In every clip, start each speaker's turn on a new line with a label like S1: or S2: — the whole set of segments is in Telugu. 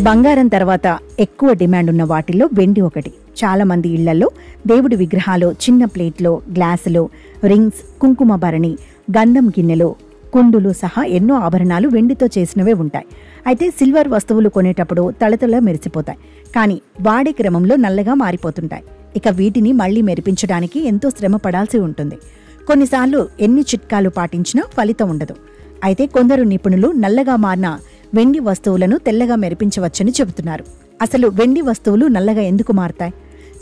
S1: బంగారం తర్వాత ఎక్కువ డిమాండ్ ఉన్న వాటిల్లో వెండి ఒకటి. చాలా మంది ఇళ్లలో దేవుడి విగ్రహాలు చిన్న ప్లేట్లో, గ్లాసులో, రింగ్స్, కుంకుమ భరణి, గంధం గిన్నెలు, కుండులు సహా ఎన్నో ఆభరణాలు వెండితో చేసినవే ఉంటాయి. అయితే సిల్వర్ వస్తువులు కొనేటప్పుడు తళతళ మెరిసిపోతాయి, కానీ వాడే క్రమంలో నల్లగా మారిపోతుంటాయి. ఇక వీటిని మళ్లీ మెరిపించడానికి ఎంతో శ్రమ పడాల్సి ఉంటుంది. కొన్నిసార్లు ఎన్ని చిట్కాలు పాటించినా ఫలితం ఉండదు. అయితే కొందరు నిపుణులు నల్లగా మారిన వెండి వస్తువులను తెల్లగా మెరిపించవచ్చని చెబుతున్నారు. అసలు వెండి వస్తువులు నల్లగా ఎందుకు మారతాయి?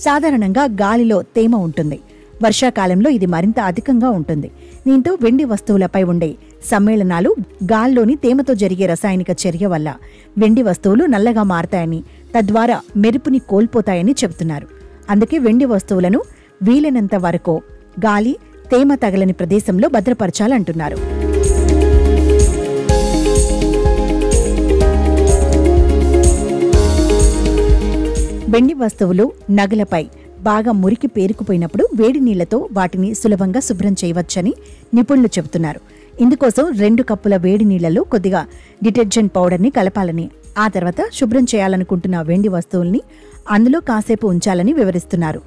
S1: సాధారణంగా గాలిలో తేమ ఉంటుంది. వర్షాకాలంలో ఇది మరింత అధికంగా ఉంటుంది. దీంతో వెండి వస్తువులపై ఉండే సమ్మేళనాలు గాల్లోని తేమతో జరిగే రసాయనిక చర్య వల్ల వెండి వస్తువులు నల్లగా మారతాయని, తద్వారా మెరుపుని కోల్పోతాయని చెబుతున్నారు. అందుకే వెండి వస్తువులను వీలైనంత వరకు గాలి, తేమ తగలని ప్రదేశంలో భద్రపరచాలంటున్నారు. వెండి వస్తువులు, నగలపై బాగా మురికి పేరుకుపోయినప్పుడు వేడి నీళ్లతో వాటిని సులభంగా శుభ్రం చేయవచ్చని నిపుణులు చెబుతున్నారు. ఇందుకోసం 2 కప్పుల వేడి నీళ్లలో కొద్దిగా డిటర్జెంట్ పౌడర్ని కలపాలని, ఆ తర్వాత శుభ్రం చేయాలనుకుంటున్న వెండి వస్తువుల్ని అందులో కాసేపు ఉంచాలని వివరిస్తున్నారు.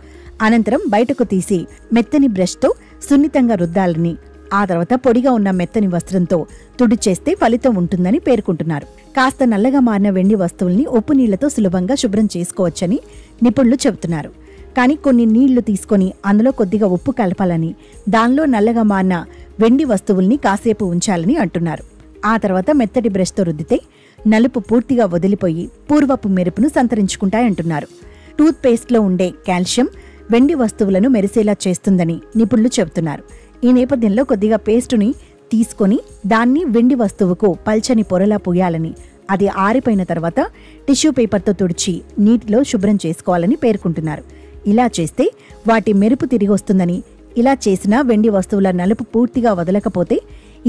S1: అనంతరం బయటకు తీసి మెత్తని బ్రష్తో సున్నితంగా రుద్దాలని, ఆ తర్వాత పొడిగా ఉన్న మెత్తని వస్త్రంతో తుడిచేస్తే ఫలితం ఉంటుందని పేర్కొంటున్నారు. కాస్త నల్లగా మారిన వెండి వస్తువుల్ని ఉప్పు నీళ్లతో సులభంగా శుభ్రం చేసుకోవచ్చని నిపుణులు చెబుతున్నారు. కానీ కొన్ని నీళ్లు తీసుకొని అందులో కొద్దిగా ఉప్పు కలపాలని, దానిలో నల్లగా మారిన వెండి వస్తువుల్ని కాసేపు ఉంచాలని అంటున్నారు. ఆ తర్వాత మెత్తటి బ్రష్తో రుద్దితే నలుపు పూర్తిగా వదిలిపోయి పూర్వపు మెరుపును సంతరించుకుంటాయంటున్నారు. టూత్ పేస్ట్లో ఉండే కాల్షియం వెండి వస్తువులను మెరిసేలా చేస్తుందని నిపుణులు చెబుతున్నారు. ఈ నేపథ్యంలో కొద్దిగా పేస్టుని తీసుకొని దాన్ని వెండి వస్తువుకు పల్చని పొరలా పూయాలని, అది ఆరిపోయిన తర్వాత టిష్యూ పేపర్తో తుడిచి నీటిలో శుభ్రం చేసుకోవాలని పేర్కొంటున్నారు. ఇలా చేస్తే వాటి మెరుపు తిరిగి వస్తుందని, ఇలా చేసిన వెండి వస్తువుల నలుపు పూర్తిగా వదలకపోతే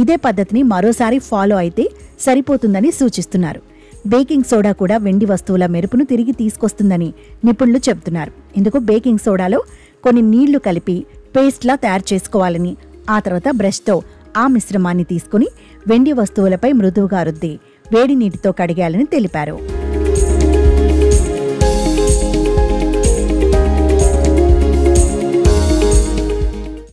S1: ఇదే పద్ధతిని మరోసారి ఫాలో అయితే సరిపోతుందని సూచిస్తున్నారు. బేకింగ్ సోడా కూడా వెండి వస్తువుల మెరుపును తిరిగి తీసుకొస్తుందని నిపుణులు చెబుతున్నారు. ఇందుకు బేకింగ్ సోడాలో కొన్ని నీళ్లు కలిపి పేస్ట్లా తయారు చేసుకోవాలని, ఆ తర్వాత బ్రష్తో ఆ మిశ్రమాన్ని తీసుకుని వెండి వస్తువులపై మృదువుగా రుద్ది వేడి నీటితో కడిగేయాలని తెలిపారు.